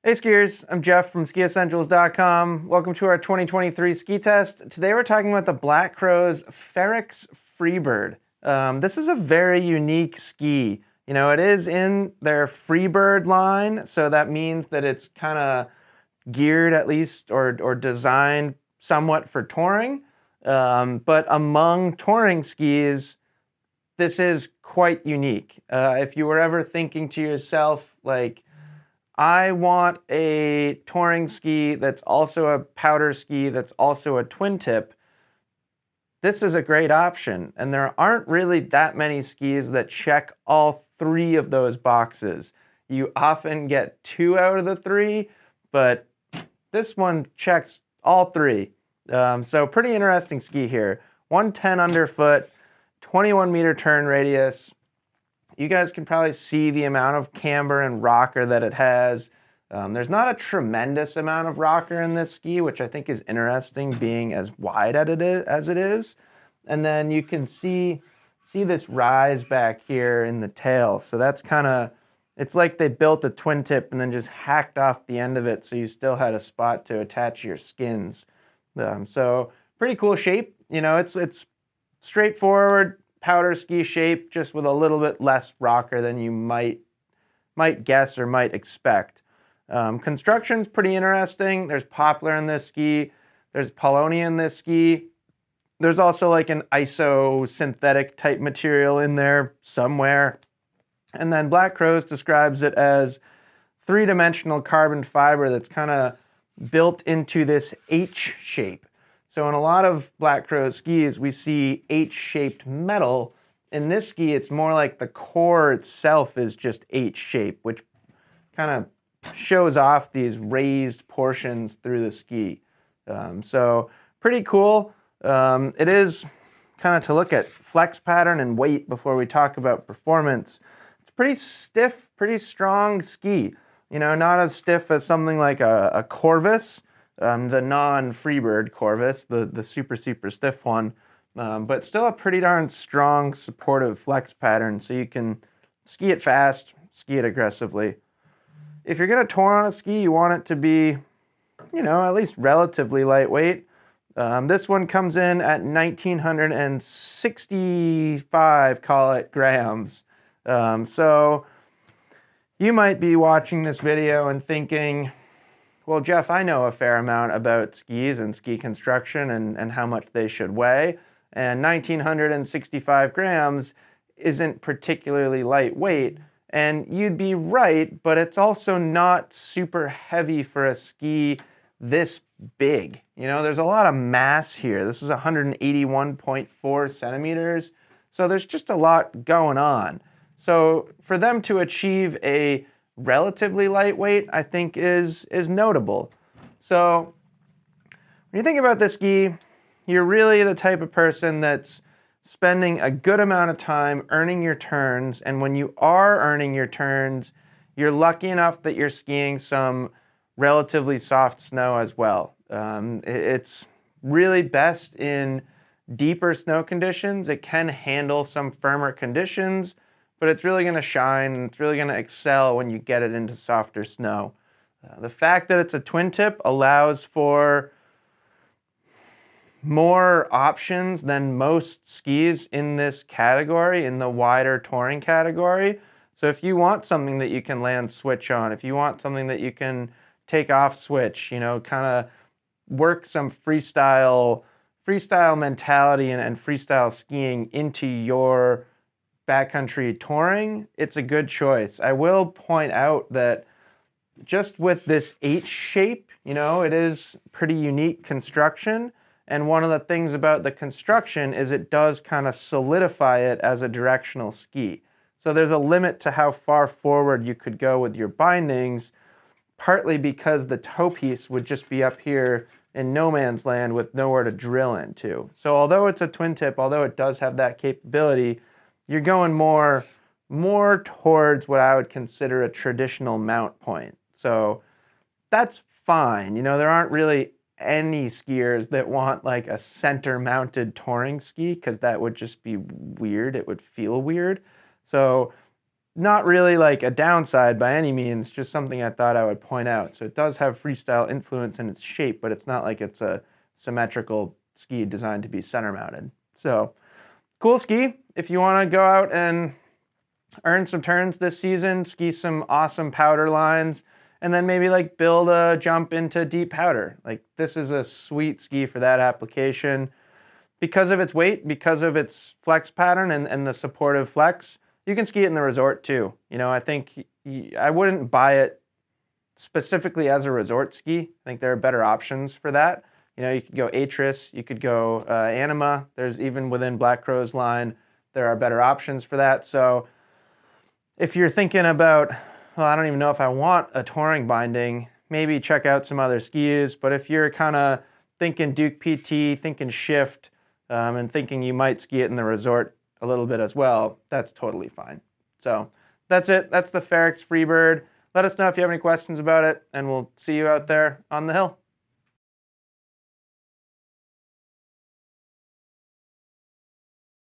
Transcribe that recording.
Hey skiers, I'm Jeff from Skiessentials.com. Welcome to our 2023 ski test. Today we're talking about the Black Crow's Ferox Freebird. This is a very unique ski. You know, it is in their Freebird line, so that means that it's kind of geared at least or designed somewhat for touring. But among touring skis, this is quite unique. If you were ever thinking to yourself, like, I want a touring ski that's also a powder ski that's also a twin tip, this is a great option. And there aren't really that many skis that check all three of those boxes. You often get 2 out of the 3, but this one checks all 3. So pretty interesting ski here. 110 underfoot, 21 meter turn radius. You guys can probably see the amount of camber and rocker that it has. There's not a tremendous amount of rocker in this ski, which I think is interesting, being as wide as it is. And then you can see this rise back here in the tail. So that's kind of, it's like they built a twin tip and then just hacked off the end of it so you still had a spot to attach your skins. So pretty cool shape. You know, it's straightforward powder ski shape, just with a little bit less rocker than you might guess or might expect. Construction's pretty interesting. There's poplar in this ski. There's paulownia in this ski. There's also like an iso synthetic type material in there somewhere. And then Black Crow's describes it as 3-dimensional carbon fiber that's kind of built into this H shape. So in a lot of Black Crow skis, we see H-shaped metal. In this ski, it's more like the core itself is just H-shaped, which kind of shows off these raised portions through the ski. So pretty cool. It is kind of to look at flex pattern and weight before we talk about performance. It's pretty stiff, pretty strong ski. You know, not as stiff as something like a Corvus. The non-Freebird Corvus, the super stiff one, but still a pretty darn strong supportive flex pattern, so you can ski it fast, ski it aggressively. If you're going to tour on a ski, you want it to be, you know, at least relatively lightweight. This one comes in at 1,965, call it, grams. So you might be watching this video and thinking, well, Jeff, I know a fair amount about skis and ski construction and how much they should weigh, and 1,965 grams isn't particularly lightweight, and you'd be right, but it's also not super heavy for a ski this big. You know, there's a lot of mass here. This is 181.4 centimeters, so there's just a lot going on. So for them to achieve a relatively lightweight, I think is notable. So when you think about this ski, you're really the type of person that's spending a good amount of time earning your turns, and when you are earning your turns, you're lucky enough that you're skiing some relatively soft snow as well. It's really best in deeper snow conditions. It can handle some firmer conditions, but it's really going to shine and it's really going to excel when you get it into softer snow. The fact that it's a twin tip allows for more options than most skis in this category, in the wider touring category. So if you want something that you can land switch on, if you want something that you can take off switch, you know, kind of work some freestyle mentality and freestyle skiing into your backcountry touring, it's a good choice. I will point out that just with this H shape, you know, it is pretty unique construction. And one of the things about the construction is it does kind of solidify it as a directional ski. So there's a limit to how far forward you could go with your bindings, partly because the toe piece would just be up here in no man's land with nowhere to drill into. So although it's a twin tip, although it does have that capability, you're going more towards what I would consider a traditional mount point. So that's fine. You know, there aren't really any skiers that want like a center mounted touring ski, because that would just be weird. It would feel weird. So not really like a downside by any means, just something I thought I would point out. So it does have freestyle influence in its shape, but it's not like it's a symmetrical ski designed to be center mounted. So cool ski. If you want to go out and earn some turns this season, ski some awesome powder lines, and then maybe like build a jump into deep powder. Like this is a sweet ski for that application. Because of its weight, because of its flex pattern and the supportive flex, you can ski it in the resort too. You know, I think I wouldn't buy it specifically as a resort ski. I think there are better options for that. You know, you could go Atris, you could go Anima. There's even within Black Crow's line, there are better options for that. So if you're thinking about, well, I don't even know if I want a touring binding, maybe check out some other skis. But if you're kind of thinking Duke PT, thinking Shift, and thinking you might ski it in the resort a little bit as well, that's totally fine. So that's it. That's the Ferox Freebird. Let us know if you have any questions about it, and we'll see you out there on the hill.